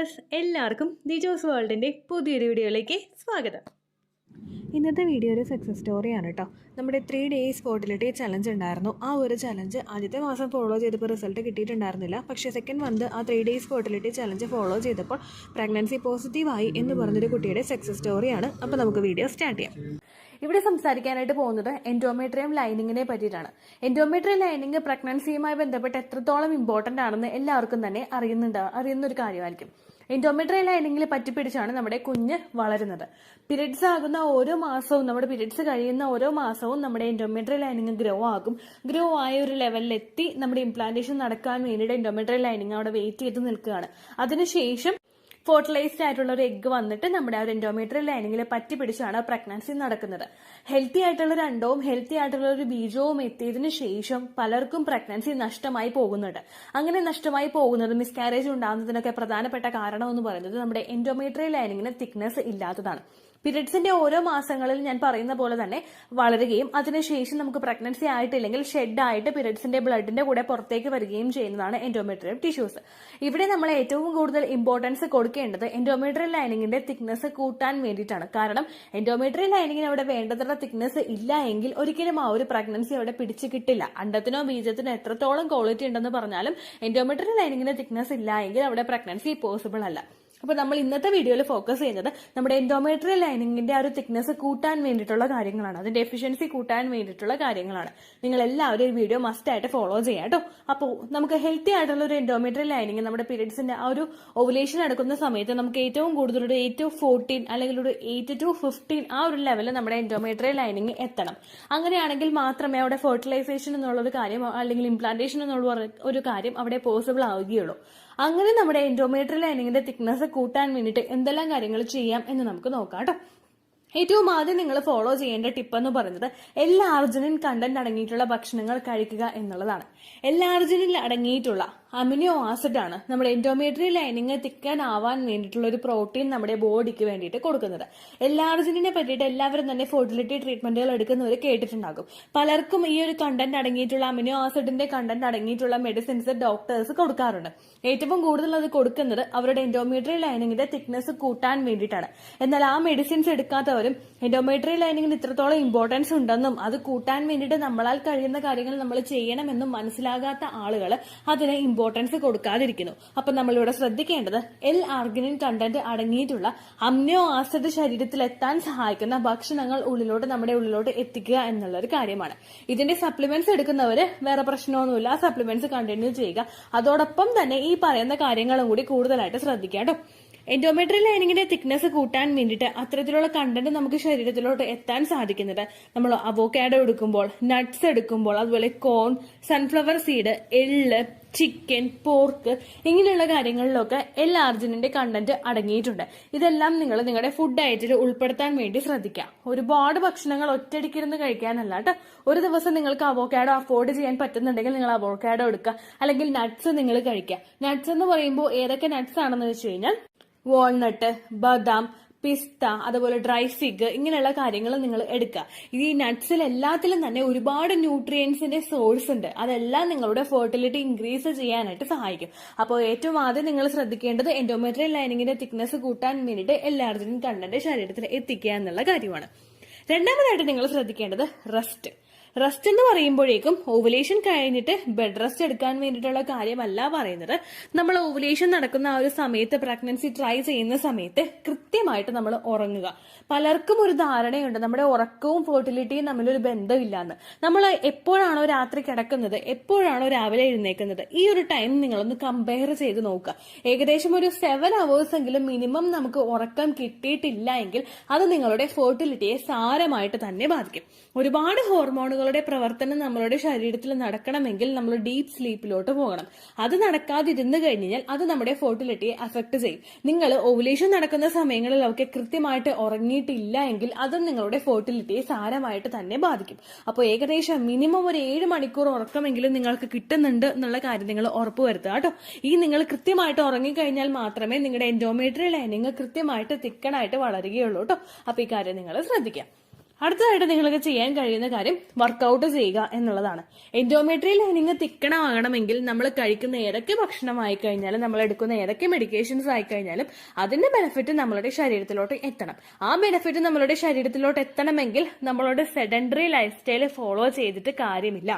Viewers, എല്ലാവർക്കും ദിജോസ് വേൾഡിൻ്റെ പുതിയൊരു വീഡിയോയിലേക്ക് സ്വാഗതം. ഇന്നത്തെ വീഡിയോ ഒരു സക്സസ് സ്റ്റോറിയാണ് കേട്ടോ. നമ്മുടെ 3 days ഫെർട്ടിലിറ്റി ചലഞ്ച് ഉണ്ടായിരുന്നു. ആ ഒരു ചലഞ്ച് ആദ്യത്തെ മാസം ഫോളോ ചെയ്തപ്പോൾ റിസൾട്ട് കിട്ടിയിട്ടുണ്ടായിരുന്നില്ല. പക്ഷേ സെക്കൻഡ് മന്ത് ആ 3 days ഫെർട്ടിലിറ്റി ചലഞ്ച് ഫോളോ ചെയ്തപ്പോൾ പ്രഗ്നൻസി പോസിറ്റീവായി എന്ന് പറഞ്ഞൊരു കുട്ടിയുടെ സക്സസ് സ്റ്റോറിയാണ്. അപ്പോൾ നമുക്ക് വീഡിയോ സ്റ്റാർട്ട് ചെയ്യാം. ഇവിടെ സംസാരിക്കാനായിട്ട് പോകുന്നത് എൻഡോമെട്രിയം ലൈനിങ്ങിനെ പറ്റിയിട്ടാണ്. എൻഡോമെട്രിയം ലൈനിങ് പ്രഗ്നൻസിയുമായി ബന്ധപ്പെട്ട് എത്രത്തോളം ഇമ്പോർട്ടൻ്റ് ആണെന്ന് എല്ലാവർക്കും തന്നെ അറിയുന്ന ഒരു കാര്യമായിരിക്കും. എൻഡോമെട്രിയം ലൈനിങ്ങിൽ പറ്റിപ്പിടിച്ചാണ് നമ്മുടെ കുഞ്ഞ് വളരുന്നത്. പീരിയഡ്സ് ആകുന്ന ഓരോ മാസവും, നമ്മുടെ പീരിയഡ്സ് കഴിയുന്ന ഓരോ മാസവും നമ്മുടെ എൻഡോമെട്രിയം ലൈനിങ് ഗ്രോ ആകും. ഗ്രോ ആയ ഒരു ലെവലിലെത്തി നമ്മുടെ ഇംപ്ലാന്റേഷൻ നടക്കാൻ വേണ്ടിയിട്ട് എൻഡോമെട്രിയം ലൈനിങ് അവിടെ വെയിറ്റ് ചെയ്ത് നിൽക്കുകയാണ്. അതിനുശേഷം ഫെർട്ടിലൈസ്ഡ് ആയിട്ടുള്ള ഒരു എഗ്ഗ് വന്നിട്ട് നമ്മുടെ ആ ഒരു എൻഡോമെട്രിയം ലൈനിങ്ങിൽ പറ്റി പിടിച്ചാണ് പ്രഗ്നൻസി നടക്കുന്നത്. ഹെൽത്തി ആയിട്ടുള്ള ഒരു അണ്ടവും ഹെൽത്തി ആയിട്ടുള്ള ഒരു ബീജവും എത്തിയതിനു ശേഷം പലർക്കും പ്രഗ്നൻസി നഷ്ടമായി പോകുന്നുണ്ട്. അങ്ങനെ നഷ്ടമായി പോകുന്നത്, മിസ്കാരേജ് ഉണ്ടാകുന്നതിനൊക്കെ പ്രധാനപ്പെട്ട കാരണം എന്ന് പറയുന്നത് നമ്മുടെ എൻഡോമെട്രിയം ലൈനിങ്ങിന് തിക്നെസ് ഇല്ലാത്തതാണ്. പീരിയഡ്സിന്റെ ഓരോ മാസങ്ങളിൽ ഞാൻ പറയുന്ന പോലെ തന്നെ വളരുകയും അതിനുശേഷം നമുക്ക് പ്രഗ്നൻസി ആയിട്ടില്ലെങ്കിൽ ഷെഡായിട്ട് പീരിയഡ്സിന്റെ ബ്ലഡിന്റെ കൂടെ പുറത്തേക്ക് വരികയും ചെയ്യുന്നതാണ് എൻഡോമെട്രിയം ടിഷ്യൂസ്. ഇവിടെ നമ്മൾ ഏറ്റവും കൂടുതൽ ഇമ്പോർട്ടൻസ് കൊടുക്കേണ്ടത് എൻഡോമെട്രിയം ലൈനിങ്ങിന്റെ തിക്നെസ് കൂട്ടാൻ വേണ്ടിയിട്ടാണ്. കാരണം എൻഡോമെട്രിയം ലൈനിങ്ങിന് അവിടെ വേണ്ടത്ര തിക്നെസ് ഇല്ല എങ്കിൽ ഒരിക്കലും ആ ഒരു പ്രഗ്നൻസി അവിടെ പിടിച്ചു കിട്ടില്ല. അണ്ടത്തിനോ ബീജത്തിനോ എത്രത്തോളം ക്വാളിറ്റി ഉണ്ടെന്ന് പറഞ്ഞാലും എൻഡോമെട്രിയം ലൈനിങ്ങിന്റെ തിക്നെസ് ഇല്ല എങ്കിൽ അവിടെ പ്രഗ്നൻസി പോസിബിൾ അല്ല. അപ്പോൾ നമ്മൾ ഇന്നത്തെ വീഡിയോയിൽ ഫോക്കസ് ചെയ്യുന്നത് നമ്മുടെ എൻഡോമെട്രിയം ലൈനിങ്ങിന്റെ ആ ഒരു തിക്നെസ് കൂട്ടാൻ വേണ്ടിയിട്ടുള്ള കാര്യങ്ങളാണ്, അതിന്റെ എഫിഷ്യൻസി കൂട്ടാൻ വേണ്ടിയിട്ടുള്ള കാര്യങ്ങളാണ്. നിങ്ങൾ എല്ലാവരും ഈ വീഡിയോ മസ്റ്റ് ആയിട്ട് ഫോളോ ചെയ്യാം കേട്ടോ. അപ്പോൾ നമുക്ക് ഹെൽത്തി ആയിട്ടുള്ള ഒരു എൻഡോമെട്രിയം ലൈനിങ് നമ്മുടെ പീരിയഡ്സിന്റെ ആ ഒരു ഓവുലേഷൻ നടക്കുന്ന സമയത്ത് നമുക്ക് ഏറ്റവും കൂടുതൽ ഒരു 8 to 14 അല്ലെങ്കിൽ ഒരു 8 to 15 ആ ഒരു ലെവലിൽ നമ്മുടെ എൻഡോമെട്രിയം ലൈനിങ് എത്തണം. അങ്ങനെയാണെങ്കിൽ മാത്രമേ അവിടെ ഫെർട്ടിലൈസേഷൻ എന്നുള്ളൊരു കാര്യം അല്ലെങ്കിൽ ഇംപ്ലാന്റേഷൻ എന്നുള്ള ഒരു കാര്യം അവിടെ പോസിബിൾ ആവുകയുള്ളൂ. അങ്ങനെ നമ്മുടെ എൻഡോമെട്രിയം ലൈനിങ്ങിന്റെ തിക്നെസ് കൂട്ടാൻ വേണ്ടിയിട്ട് എന്തെല്ലാം കാര്യങ്ങൾ ചെയ്യാം എന്ന് നമുക്ക് നോക്കാം കേട്ടോ. ഏറ്റവും ആദ്യം നിങ്ങൾ ഫോളോ ചെയ്യേണ്ട ടിപ്പ് എന്ന് പറയുന്നത് L-arginine കണ്ടന്റ് അടങ്ങിയിട്ടുള്ള ഭക്ഷണങ്ങൾ കഴിക്കുക എന്നുള്ളതാണ്. L-arginine അടങ്ങിയിട്ടുള്ള അമിനോ ആസിഡ് ആണ് നമ്മുടെ എൻഡോമെട്രിയം ലൈനിങ് തിക്കാനാവാൻ വേണ്ടിയിട്ടുള്ള ഒരു പ്രോട്ടീൻ നമ്മുടെ ബോഡിക്ക് വേണ്ടിയിട്ട് കൊടുക്കുന്നത്. L-arginine പറ്റിയിട്ട് എല്ലാവരും തന്നെ ഫെർട്ടിലിറ്റി ട്രീറ്റ്മെന്റുകൾ എടുക്കുന്നവർ കേട്ടിട്ടുണ്ടാകും. പലർക്കും ഈ ഒരു കണ്ടന്റ് അടങ്ങിയിട്ടുള്ള അമിനോ ആസിഡിന്റെ കണ്ടന്റ് അടങ്ങിയിട്ടുള്ള മെഡിസിൻസ് ഡോക്ടേഴ്സ് കൊടുക്കാറുണ്ട്. ഏറ്റവും കൂടുതൽ അത് കൊടുക്കുന്നത് അവരുടെ എൻഡോമെട്രിയം ലൈനിങ്ങിന്റെ തിക്നെസ് കൂട്ടാൻ വേണ്ടിയിട്ടാണ്. എന്നാൽ ആ മെഡിസിൻസ് എടുക്കാത്തവരും എൻഡോമെട്രിയം ലൈനിങ്ങിന് ഇത്രത്തോളം ഇമ്പോർട്ടൻസ് ഉണ്ടെന്നും അത് കൂട്ടാൻ വേണ്ടിയിട്ട് നമ്മളാൽ കഴിയുന്ന കാര്യങ്ങൾ നമ്മൾ ചെയ്യണമെന്നും മനസ്സിലാകാത്ത ആളുകൾ അതിന് ഇമ്പോർട്ടൻസ് കൊടുക്കാതിരിക്കുന്നു. അപ്പൊ നമ്മളിവിടെ ശ്രദ്ധിക്കേണ്ടത് L-arginine കണ്ടന്റ് അടങ്ങിയിട്ടുള്ള അമിനോ ആസിഡ് ശരീരത്തിൽ എത്താൻ സഹായിക്കുന്ന ഭക്ഷണങ്ങൾ നമ്മുടെ ഉള്ളിലോട്ട് എത്തിക്കുക എന്നുള്ള ഒരു കാര്യമാണ്. ഇതിന്റെ സപ്ലിമെന്റ്സ് എടുക്കുന്നവര് വേറെ പ്രശ്നമൊന്നുമില്ല, സപ്ലിമെന്റ്സ് കണ്ടിന്യൂ ചെയ്യുക. അതോടൊപ്പം തന്നെ ഈ പറയുന്ന കാര്യങ്ങളും കൂടി കൂടുതലായിട്ട് ശ്രദ്ധിക്കാം കേട്ടോ. എൻഡോമെട്രിയം ലൈനിങ്ങിന്റെ തിക്നെസ് കൂട്ടാൻ വേണ്ടിയിട്ട് അത്തരത്തിലുള്ള കണ്ടന്റ് നമുക്ക് ശരീരത്തിലോട്ട് എത്താൻ സാധിക്കുന്നത് നമ്മൾ അവോക്കാഡോ എടുക്കുമ്പോൾ, നട്ട്സ് എടുക്കുമ്പോൾ, അതുപോലെ കോൺ, സൺഫ്ലവർ സീഡ്, എള്ള്, ചിക്കൻ, പോർക്ക് ഇങ്ങനെയുള്ള കാര്യങ്ങളിലൊക്കെ L-arginine കണ്ടന്റ് അടങ്ങിയിട്ടുണ്ട്. ഇതെല്ലാം നിങ്ങൾ നിങ്ങളുടെ ഫുഡ് ഡയറ്റിൽ ഉൾപ്പെടുത്താൻ വേണ്ടി ശ്രദ്ധിക്കുക. ഒരുപാട് ഭക്ഷണങ്ങൾ ഒറ്റയടിക്കിരുന്ന് കഴിക്കാനല്ല കേട്ടോ. ഒരു ദിവസം നിങ്ങൾക്ക് അവോക്കാഡോ അഫോർഡ് ചെയ്യാൻ പറ്റുന്നുണ്ടെങ്കിൽ നിങ്ങൾ അവോക്കാഡോ എടുക്കുക, അല്ലെങ്കിൽ നട്ട്സ് നിങ്ങൾ കഴിക്കുക. നട്ട്സ് എന്ന് പറയുമ്പോൾ ഏതൊക്കെ നട്ട്സ് ആണെന്ന് വെച്ച് കഴിഞ്ഞാൽ വാൾനട്ട്, ബദാം, പിസ്ത, അതുപോലെ ഡ്രൈ ഫിഗ് ഇങ്ങനെയുള്ള കാര്യങ്ങൾ നിങ്ങൾ എടുക്കുക. ഈ നട്ട്സിൽ എല്ലാത്തിലും തന്നെ ഒരുപാട് ന്യൂട്രിയൻസിന്റെ സോഴ്സ് ഉണ്ട്. അതെല്ലാം നിങ്ങളുടെ ഫെർട്ടിലിറ്റി ഇൻക്രീസ് ചെയ്യാനായിട്ട് സഹായിക്കും. അപ്പോൾ ഏറ്റവും ആദ്യം നിങ്ങൾ ശ്രദ്ധിക്കേണ്ടത് എൻഡോമെട്രിയം ലൈനിങ്ങിന്റെ തിക്നെസ് കൂട്ടാൻ വേണ്ടിയിട്ട് L-arginine കണ്ടന്റ് ശരീരത്തിൽ എത്തിക്കുക എന്നുള്ള കാര്യമാണ്. രണ്ടാമതായിട്ട് നിങ്ങൾ ശ്രദ്ധിക്കേണ്ടത് റെസ്റ്റ് എന്ന് പറയുമ്പോഴേക്കും ഓവുലേഷൻ കഴിഞ്ഞിട്ട് ബെഡ് റെസ്റ്റ് എടുക്കാൻ വേണ്ടിയിട്ടുള്ള കാര്യമല്ല പറയുന്നത്. നമ്മൾ ഓവുലേഷൻ നടക്കുന്ന ആ ഒരു സമയത്ത്, പ്രഗ്നൻസി ട്രൈ ചെയ്യുന്ന സമയത്ത് കൃത്യമായിട്ട് നമ്മൾ ഉറങ്ങുക. പലർക്കും ഒരു ധാരണയുണ്ട് നമ്മുടെ ഉറക്കവും ഫെർട്ടിലിറ്റിയും തമ്മിലൊരു ബന്ധമില്ലാന്ന്. നമ്മൾ എപ്പോഴാണോ രാത്രി കിടക്കുന്നത്, എപ്പോഴാണോ രാവിലെ എഴുന്നേക്കുന്നത്, ഈ ഒരു ടൈം നിങ്ങളൊന്ന് കമ്പയർ ചെയ്ത് നോക്കുക. ഏകദേശം ഒരു 7 hours എങ്കിലും മിനിമം നമുക്ക് ഉറക്കം കിട്ടിയിട്ടില്ല എങ്കിൽ അത് നിങ്ങളുടെ ഫെർട്ടിലിറ്റിയെ സാരമായിട്ട് തന്നെ ബാധിക്കും. ഒരുപാട് ഹോർമോണുകളുടെ പ്രവർത്തനം നമ്മളുടെ ശരീരത്തിൽ നടക്കണമെങ്കിൽ നമ്മൾ ഡീപ്പ് സ്ലീപ്പിലോട്ട് പോകണം. അത് നടക്കാതിരുന്നു കഴിഞ്ഞാൽ അത് നമ്മുടെ ഫെർട്ടിലിറ്റിയെ അഫക്ട് ചെയ്യും. നിങ്ങൾ ഓവുലേഷൻ നടക്കുന്ന സമയങ്ങളിലൊക്കെ കൃത്യമായിട്ട് ഉറങ്ങിയിട്ടില്ല എങ്കിൽ അതും നിങ്ങളുടെ ഫെർട്ടിലിറ്റിയെ സാരമായിട്ട് തന്നെ ബാധിക്കും. അപ്പോൾ ഏകദേശം മിനിമം ഒരു 7 മണിക്കൂർ ഉറക്കമെങ്കിലും നിങ്ങൾക്ക് കിട്ടുന്നുണ്ട് എന്നുള്ള കാര്യം നിങ്ങൾ ഉറപ്പുവരുത്തുക കേട്ടോ. ഈ നിങ്ങൾ കൃത്യമായിട്ട് ഉറങ്ങിക്കഴിഞ്ഞാൽ മാത്രമേ നിങ്ങളുടെ എൻഡോമെട്രിയം ലൈനിങ് കൃത്യമായിട്ട് തിക്കണായിട്ട് വളരുകയുള്ളൂ കേട്ടോ. അപ്പൊ ഈ കാര്യം നിങ്ങൾ ശ്രദ്ധിക്കാം. അടുത്തതായിട്ട് നിങ്ങൾക്ക് ചെയ്യാൻ കഴിയുന്ന കാര്യം വർക്കൗട്ട് ചെയ്യുക എന്നുള്ളതാണ്. എൻഡോമെട്രിയൽ ലൈനിങ് തിക്കണമാകണമെങ്കിൽ നമ്മൾ കഴിക്കുന്ന ഏതൊക്കെ ഭക്ഷണമായി കഴിഞ്ഞാലും നമ്മൾ എടുക്കുന്ന ഏതൊക്കെ മെഡിക്കേഷൻസ് ആയി കഴിഞ്ഞാലും അതിന്റെ ബെനിഫിറ്റ് നമ്മളുടെ ശരീരത്തിലോട്ട് എത്തണം. ആ ബെനിഫിറ്റ് നമ്മളുടെ ശരീരത്തിലോട്ട് എത്തണമെങ്കിൽ നമ്മളോട് സെഡൻഡറി ലൈഫ് സ്റ്റൈൽ ഫോളോ ചെയ്തിട്ട് കാര്യമില്ല.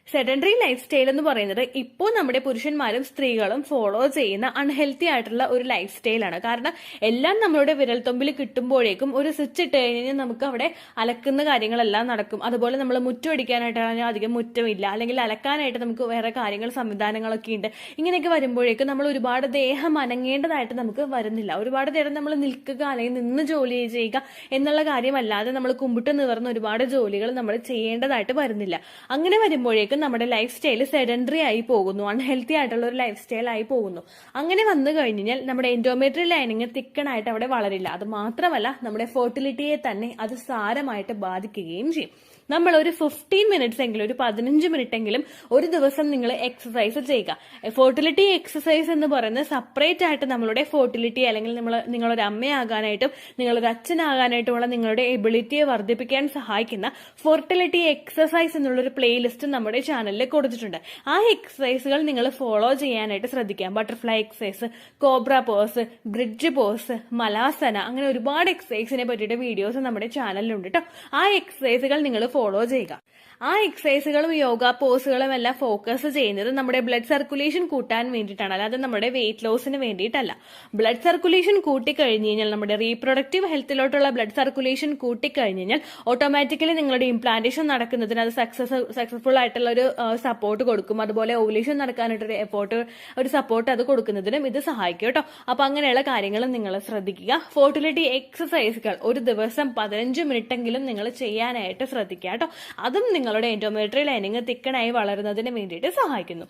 സെഡൻഡറി ലൈഫ് സ്റ്റൈൽ എന്ന് പറയുന്നത് ഇപ്പോൾ നമ്മുടെ പുരുഷന്മാരും സ്ത്രീകളും ഫോളോ ചെയ്യുന്ന അൺഹെൽത്തി ആയിട്ടുള്ള ഒരു ലൈഫ് സ്റ്റൈലാണ്. കാരണം എല്ലാം നമ്മളുടെ വിരൽത്തുമ്പിൽ കിട്ടുമ്പോഴേക്കും ഒരു സ്വിച്ച് ഇട്ട് കഴിഞ്ഞാൽ നമുക്ക് അവിടെ അലക്കുന്ന കാര്യങ്ങളെല്ലാം നടക്കും. അതുപോലെ നമ്മൾ മുറ്റം അടിക്കാനായിട്ടാണെങ്കിൽ അധികം മുറ്റമില്ല, അല്ലെങ്കിൽ അലക്കാനായിട്ട് നമുക്ക് വേറെ കാര്യങ്ങൾ സംവിധാനങ്ങളൊക്കെ ഉണ്ട്. ഇങ്ങനെയൊക്കെ വരുമ്പോഴേക്കും നമ്മൾ ഒരുപാട് ദേഹം അനങ്ങേണ്ടതായിട്ട് നമുക്ക് വരുന്നില്ല. ഒരുപാട് നേരം നമ്മൾ നിൽക്കുക അല്ലെങ്കിൽ നിന്ന് ജോലി ചെയ്യുക എന്നുള്ള കാര്യമല്ലാതെ നമ്മൾ കുമ്പിട്ട് നിവർന്ന ഒരുപാട് ജോലികൾ നമ്മൾ ചെയ്യേണ്ടതായിട്ട് വരുന്നില്ല. അങ്ങനെ വരുമ്പോഴേക്കും നമ്മുടെ ലൈഫ് സ്റ്റൈൽ സെഡൻഡറി ആയി പോകുന്നു, അൺഹെൽത്തി ആയിട്ടുള്ള ഒരു ലൈഫ് സ്റ്റൈൽ ആയി പോകുന്നു. അങ്ങനെ വന്നു കഴിഞ്ഞാൽ നമ്മുടെ എൻഡോമെട്രിയൽ ലൈനിങ് തിക്കണായിട്ട് അവിടെ വളരില്ല. അത് മാത്രമല്ല നമ്മുടെ ഫെർട്ടിലിറ്റിയെ തന്നെ അത് സാരമായിട്ട് ബാധിക്കുകയും ചെയ്യും. നമ്മൾ ഒരു 15 മിനിറ്റ്സ് എങ്കിലും, ഒരു 15 മിനിറ്റ് എങ്കിലും ഒരു ദിവസം നിങ്ങൾ എക്സസൈസ് ചെയ്യുക. ഫെർട്ടിലിറ്റി എക്സസൈസ് എന്ന് പറയുന്നത് സെപ്പറേറ്റ് ആയിട്ട് നമ്മളുടെ ഫെർട്ടിലിറ്റി അല്ലെങ്കിൽ നിങ്ങളൊരു അമ്മയാകാനായിട്ടും നിങ്ങളൊരു അച്ഛനാകാനായിട്ടുമുള്ള നിങ്ങളുടെ എബിലിറ്റിയെ വർദ്ധിപ്പിക്കാൻ സഹായിക്കുന്ന ഫെർട്ടിലിറ്റി എക്സസൈസ് എന്നുള്ളൊരു പ്ലേലിസ്റ്റ് നമ്മുടെ ചാനലിൽ കൊടുത്തിട്ടുണ്ട്. ആ എക്സസൈസുകൾ നിങ്ങൾ ഫോളോ ചെയ്യാനായിട്ട് ശ്രദ്ധിക്കാം. Butterfly exercise, cobra pose, bridge pose, Malasana, അങ്ങനെ ഒരുപാട് എക്സസൈസിനെ പറ്റിയിട്ട് വീഡിയോസ് നമ്മുടെ ചാനലിലുണ്ട് കേട്ടോ. ആ എക്സസൈസുകൾ നിങ്ങൾ ഫോളോ ചെയ്യുക. ആ എക്സസൈസുകളും യോഗ പോസുകളും എല്ലാം ഫോക്കസ് ചെയ്യുന്നത് നമ്മുടെ ബ്ലഡ് സർക്കുലേഷൻ കൂട്ടാൻ വേണ്ടിയിട്ടാണ്, അല്ലാതെ നമ്മുടെ വെയിറ്റ് ലോസിന് വേണ്ടിയിട്ടല്ല. ബ്ലഡ് സർക്കുലേഷൻ കൂട്ടിക്കഴിഞ്ഞ് കഴിഞ്ഞാൽ, നമ്മുടെ റീപ്രൊഡക്റ്റീവ് ഹെൽത്തിലോട്ടുള്ള ബ്ലഡ് സർക്കുലേഷൻ കൂട്ടിക്കഴിഞ്ഞ് കഴിഞ്ഞാൽ ഓട്ടോമാറ്റിക്കലി നിങ്ങളുടെ ഇംപ്ലാന്റേഷൻ നടക്കുന്നതിന് അത് സക്സസ്ഫുൾ ആയിട്ടുള്ള ഒരു സപ്പോർട്ട് കൊടുക്കും. അതുപോലെ ഓവുലേഷൻ നടക്കാനായിട്ടൊരു ഒരു സപ്പോർട്ട് അത് കൊടുക്കുന്നതിനും ഇത് സഹായിക്കും കേട്ടോ. അപ്പൊ അങ്ങനെയുള്ള കാര്യങ്ങളും നിങ്ങൾ ശ്രദ്ധിക്കുക. ഫെർട്ടിലിറ്റി എക്സസൈസുകൾ ഒരു ദിവസം 15 മിനിറ്റ് എങ്കിലും നിങ്ങൾ ചെയ്യാനായിട്ട് ശ്രദ്ധിക്കുക കേട്ടോ. അതും നിങ്ങളുടെ എൻഡോമെട്രിയൽ ലൈനിങ് തിക്കണായി വളരുന്നതിന് വേണ്ടിയിട്ട് സഹായിക്കുന്നു.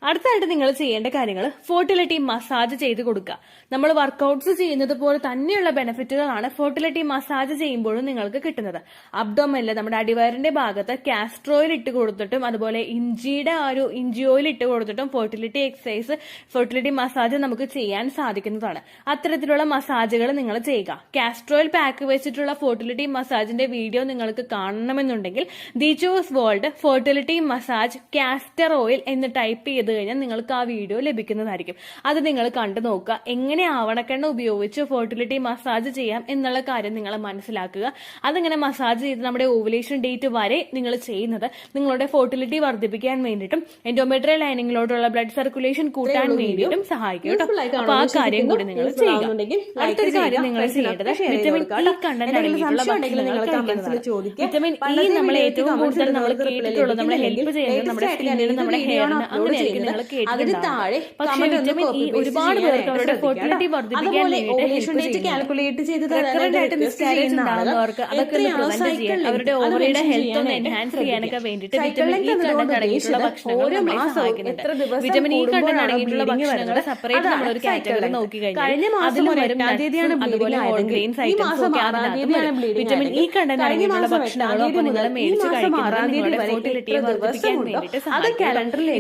അടുത്തായിട്ട് നിങ്ങൾ ചെയ്യേണ്ട കാര്യങ്ങൾ ഫെർട്ടിലിറ്റി മസാജ് ചെയ്ത് കൊടുക്കുക. നമ്മൾ വർക്കൗട്ട്സ് ചെയ്യുന്നത് പോലെ തന്നെയുള്ള ബെനിഫിറ്റുകളാണ് ഫെർട്ടിലിറ്റി മസാജ് ചെയ്യുമ്പോഴും നിങ്ങൾക്ക് കിട്ടുന്നത്. അബ്ഡോമനിൽ നമ്മുടെ അടിവയറിന്റെ ഭാഗത്ത് കാസ്റ്റർ ഓയിൽ ഇട്ട് കൊടുത്തിട്ടും അതുപോലെ ഇഞ്ചി ഓയിൽ ഇട്ട് കൊടുത്തിട്ടും ഫെർട്ടിലിറ്റി എക്സസൈസ്, ഫെർട്ടിലിറ്റി മസാജ് നമുക്ക് ചെയ്യാൻ സാധിക്കുന്നതാണ്. അത്തരത്തിലുള്ള മസാജുകൾ നിങ്ങൾ ചെയ്യുക. കാസ്റ്റർ ഓയിൽ പാക്ക് വെച്ചിട്ടുള്ള ഫെർട്ടിലിറ്റി മസാജിന്റെ വീഡിയോ നിങ്ങൾക്ക് കാണണമെന്നുണ്ടെങ്കിൽ ദിജോസ് world fertility massage castor oil എന്ന് ടൈപ്പ് ചെയ്ത് കഴിഞ്ഞാൽ നിങ്ങൾക്ക് ആ വീഡിയോ ലഭിക്കുന്നതായിരിക്കും. അത് നിങ്ങൾ കണ്ടു നോക്കുക. എങ്ങനെ ആവണക്കെണ്ണ ഉപയോഗിച്ച് ഫെർട്ടിലിറ്റി മസാജ് ചെയ്യാം എന്നുള്ള കാര്യം നിങ്ങൾ മനസ്സിലാക്കുക. അതിങ്ങനെ മസാജ് ചെയ്ത് നമ്മുടെ ഓവുലേഷൻ ഡേറ്റ് വരെ നിങ്ങൾ ചെയ്യുന്നത് നിങ്ങളുടെ ഫെർട്ടിലിറ്റി വർദ്ധിപ്പിക്കാൻ വേണ്ടിയിട്ടും എൻഡോമെട്രിയൽ ലൈനിങ്ങിലോട്ടുള്ള ബ്ലഡ് സർക്കുലേഷൻ കൂട്ടാൻ വേണ്ടിയിട്ടും സഹായിക്കും കേട്ടോ. അപ്പൊ ആ കാര്യം കൂടി നിങ്ങൾ ചെയ്യുക. അടുത്തൊരു കാര്യം നിങ്ങൾ ചെയ്യേണ്ടത് വിറ്റമിൻ ഇ കണ്ടന്റ് അടങ്ങിയിട്ടുള്ള ഭക്ഷണങ്ങൾ കഴിക്കുന്നതാണ്. വിറ്റമിൻ ഇ നമ്മൾ ഏറ്റവും കൂടുതൽ നമ്മൾ കേട്ടിട്ടുള്ളത് നമ്മളെ ഹെൽപ്പ് ചെയ്യുന്നത് നമ്മുടെ സ്കിന്നിന്, നമ്മുടെ ഹെയറിന്, അങ്ങനെ നിങ്ങൾ കേട്ടിട്ടുണ്ടാവും. പക്ഷേ വിറ്റമിൻ ഇ ഒരുപാട് പേർക്ക് അവരുടെ ഫെർട്ടിലിറ്റി വർദ്ധിപ്പിക്കാൻ വേണ്ടിയിട്ട് കാൽക്കുലേറ്റ് ചെയ്ത് മിസ്കാരേജ് ഉണ്ടാകുന്നവർക്ക് അതൊക്കെ ഒന്ന് പ്രിവെന്റ് ചെയ്യാൻ, അവരുടെ ഓവറിയുടെ ഹെൽത്ത് ഒന്ന് എൻഹാൻസ് ചെയ്യാനൊക്കെ വേണ്ടിയിട്ട് വിറ്റമിൻ ഇ കണ്ടന്റ് അടങ്ങിയിട്ടുള്ള ഭക്ഷണങ്ങൾ നമ്മളെ സഹായിക്കുന്നുണ്ട്. വിറ്റമിൻ ഇ കണ്ടന്റ് അടങ്ങിയിട്ടുള്ള ഭക്ഷണങ്ങൾ സെപ്പറേറ്റ് നമ്മളൊരു കാറ്റഗറി നോക്കി കഴിഞ്ഞാൽ അതിലും വരും nuts, അതുപോലെ ഹോൾ ഗ്രെയിൻസ് ഐറ്റംസ് ഒക്കെ അതിനകത്ത് വരും. വിറ്റമിൻ ഇ കണ്ടന്റ് അടങ്ങിയിട്ടുള്ള ഭക്ഷണങ്ങളും അപ്പോൾ നിങ്ങൾ മേടിച്ച് കഴിക്കുന്നത് നിങ്ങളുടെ ഫെർട്ടിലിറ്റിയെ വർദ്ധിപ്പിക്കാൻ വേണ്ടിയിട്ട് സഹായിക്കും.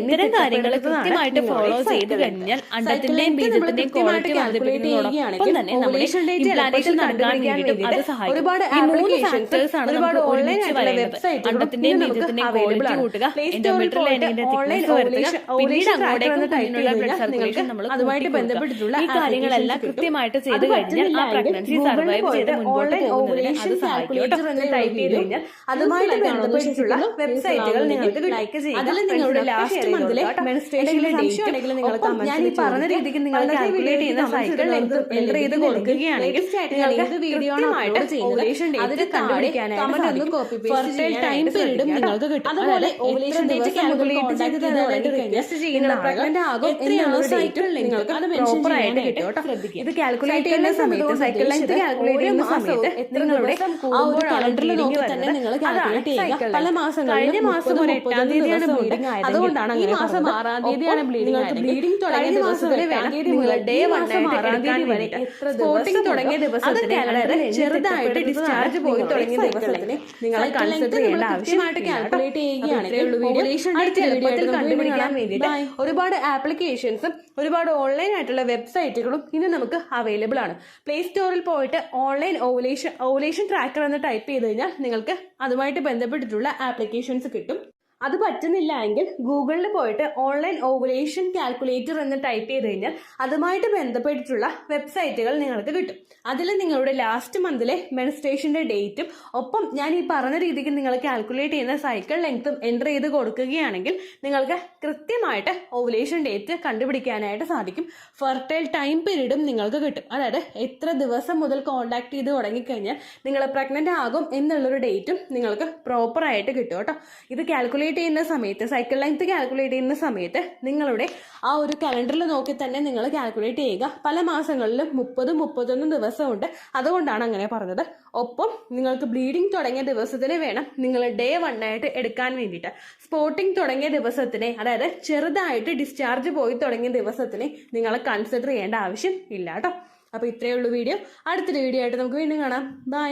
ഇത്തരം കാര്യങ്ങൾ കൃത്യമായിട്ട് ഫോളോ ചെയ്ത് കഴിഞ്ഞാൽ അണ്ടത്തിന്റെയും ബീജത്തിന്റെയും ക്വാളിറ്റി വർദ്ധിപ്പിക്കുന്നതോടൊപ്പം തന്നെ നമ്മുടെ ഇംപ്ലാന്റേഷൻ നടക്കാൻ വേണ്ടിയിട്ടും അത് സഹായിക്കും. ഈ 3 ഫാക്ടേഴ്സ് ആണ് നമുക്ക് ഒരുമിച്ച് വരുന്നത്. അണ്ടത്തിന്റെയും ബീജത്തിന്റെയും ക്വാളിറ്റി കൂട്ടുക, എൻഡോമെട്രിയൽ ലൈനിങ്ങിന്റെ തിക്നെസ് വരുത്തുക, പിന്നീട് അങ്ങോട്ടേക്കും കുഞ്ഞിനുള്ള ബ്ലഡ് സർക്കുലേഷൻ നമ്മൾ കൂട്ടിക്കൊടുക്കുക. ഈ കാര്യങ്ങളെല്ലാം കൃത്യമായിട്ട് ചെയ്ത് കഴിഞ്ഞാൽ ആ പ്രഗ്നൻസി സർവൈവ് ചെയ്ത് മുൻപോട്ട് പോകുന്നതിന് അത് സഹായിക്കും കേട്ടോ. ടൈപ്പ് ചെയ്ത് കഴിഞ്ഞാൽ അതുമായിട്ട് ബന്ധപ്പെട്ടിട്ടുള്ള വെബ്സൈറ്റുകൾ നിങ്ങൾക്ക് ലൈക്ക് ചെയ്യുക. അതിൽ നിങ്ങളുടെ ലാസ്റ്റ് മന്തിലെ മെൻസ്ട്രേഷനിലെ ഡേറ്റ് ഉണ്ടെങ്കിൽ നിങ്ങൾ ഞാൻ ഈ പറഞ്ഞ രീതിക്ക് നിങ്ങൾ കാൽക്കുലേറ്റ് ചെയ്യുന്ന സൈക്കിൾ ലെങ്ത് എൻ്റർ ചെയ്ത് കൊടുക്കുകയാണെങ്കിൽ നിങ്ങൾക്ക് വീഡിയോ ആണ് ഓവുലേഷൻ ഡേറ്റ് കണ്ടുപിടിക്കാനായിട്ട് ഫെർട്ടൈൽ ടൈം പീരീഡും നിങ്ങൾക്ക് കിട്ടും. അതുപോലെ ഓവുലേഷൻ ഡേറ്റ് കാൽക്കുലേറ്റ് ചെയ്ത് നിങ്ങൾ പ്രഗ്നന്റ് ആകും എത്രയാണോ സൈക്കിൾ നിങ്ങൾക്ക് അത് പ്രോപ്പർ ആയിട്ട് കിട്ടും കേട്ടോ. ഇത് കാൽക്കുലേറ്റ് ചെയ്യുന്ന സമയത്ത് സൈക്കിൾ ലെങ്ത് കാൽക്കുലേറ്റ് ചെയ്യുന്ന സമയത്ത് നിങ്ങളുടെ ആ ഒരു കലണ്ടറിൽ നോക്കി തന്നെ നിങ്ങൾ കാൽക്കുലേറ്റ് ചെയ്യുക. പല മാസങ്ങളിലും കഴിഞ്ഞ മാസം ഒരു 8-ാം തീയതിയാണ് ബ്ലീഡിംഗ് ആയത്, അതുകൊണ്ടാണ് ഈ മാസം 6-ാം 6-ാം തീയതിയാണ് ബ്ലീഡിംഗ് തുടങ്ങിയ ദിവസത്തിന് വേണം നിങ്ങൾ ഡേ 1 എടുക്കാൻ വേണ്ടിയിട്ട്. സ്പോട്ടിംഗ് തുടങ്ങിയ ദിവസത്തിന് ചെറുതായിട്ട് ഡിസ്ചാർജ് പോയി തുടങ്ങിയ ദിവസത്തിന് നിങ്ങൾ കൺസിഡർ ചെയ്യേണ്ട ആവശ്യമായിട്ട് കാൽക്കുലേറ്റ് ചെയ്യുകയാണെങ്കിൽ എളുപ്പത്തിൽ കണ്ടുപിടിക്കാൻ വേണ്ടിയിട്ട് ഒരുപാട് ആപ്ലിക്കേഷൻസും ഒരുപാട് ഓൺലൈൻ ആയിട്ടുള്ള വെബ്സൈറ്റുകളും ഇന്ന് നമുക്ക് അവൈലബിൾ ആണ്. പ്ലേ സ്റ്റോറിൽ പോയിട്ട് ഓൺലൈൻ ഓവുലേഷൻ ട്രാക്കർ എന്ന് ടൈപ്പ് ചെയ്ത് കഴിഞ്ഞാൽ നിങ്ങൾക്ക് അതുമായിട്ട് ബന്ധപ്പെട്ടിട്ടുള്ള ആപ്ലിക്കേഷൻസ് കിട്ടും. അത് പറ്റുന്നില്ല എങ്കിൽ ഗൂഗിളിൽ പോയിട്ട് ഓൺലൈൻ ഓവുലേഷൻ കാൽക്കുലേറ്റർ എന്ന് ടൈപ്പ് ചെയ്ത് കഴിഞ്ഞാൽ അതുമായിട്ട് ബന്ധപ്പെട്ടിട്ടുള്ള വെബ്സൈറ്റുകൾ നിങ്ങൾക്ക് കിട്ടും. അതിൽ നിങ്ങളുടെ ലാസ്റ്റ് മന്തിലെ മെൻസ്ട്രേഷന്റെ ഡേറ്റും ഒപ്പം ഞാൻ ഈ പറഞ്ഞ രീതിക്ക് നിങ്ങൾ കാൽക്കുലേറ്റ് ചെയ്യുന്ന സൈക്കിൾ ലെങ്ത്തും എൻ്റർ ചെയ്ത് കൊടുക്കുകയാണെങ്കിൽ നിങ്ങൾക്ക് കൃത്യമായിട്ട് ഓവുലേഷൻ ഡേറ്റ് കണ്ടുപിടിക്കാനായിട്ട് സാധിക്കും. ഫെർട്ടൈൽ ടൈം പീരീഡും നിങ്ങൾക്ക് കിട്ടും. അതായത് എത്ര ദിവസം മുതൽ കോൺടാക്ട് ചെയ്ത് തുടങ്ങിക്കഴിഞ്ഞാൽ നിങ്ങൾ പ്രഗ്നന്റ് ആകും എന്നുള്ളൊരു ഡേറ്റും നിങ്ങൾക്ക് പ്രോപ്പറായിട്ട് കിട്ടും കേട്ടോ. ഇത് കാൽക്കുലേറ്റ് ചെയ്യുന്ന സമയത്ത് സൈക്കിൾ ലെങ്ത് കാൽക്കുലേറ്റ് ചെയ്യുന്ന സമയത്ത് നിങ്ങളുടെ ആ ഒരു കലണ്ടറിൽ നോക്കി തന്നെ നിങ്ങൾ കാൽക്കുലേറ്റ് ചെയ്യുക. പല മാസങ്ങളിലും 30-31 ദിവസമുണ്ട്. അതുകൊണ്ടാണ് അങ്ങനെ പറഞ്ഞത്. ഒപ്പം നിങ്ങൾക്ക് ബ്ലീഡിംഗ് തുടങ്ങിയ ദിവസത്തിന് വേണം നിങ്ങൾ ഡേ 1 ആയിട്ട് എടുക്കാൻ വേണ്ടിയിട്ട്. സ്പോട്ടിംഗ് തുടങ്ങിയ ദിവസത്തിന്, അതായത് ചെറുതായിട്ട് ഡിസ്ചാർജ് പോയി തുടങ്ങിയ ദിവസത്തിന് നിങ്ങൾ കൺസിഡർ ചെയ്യേണ്ട ആവശ്യം ഇല്ല കേട്ടോ. അപ്പോൾ ഇത്രയേ ഉള്ളൂ വീഡിയോ. അടുത്തൊരു വീഡിയോ ആയിട്ട് നമുക്ക് വീണ്ടും കാണാം. ബൈ.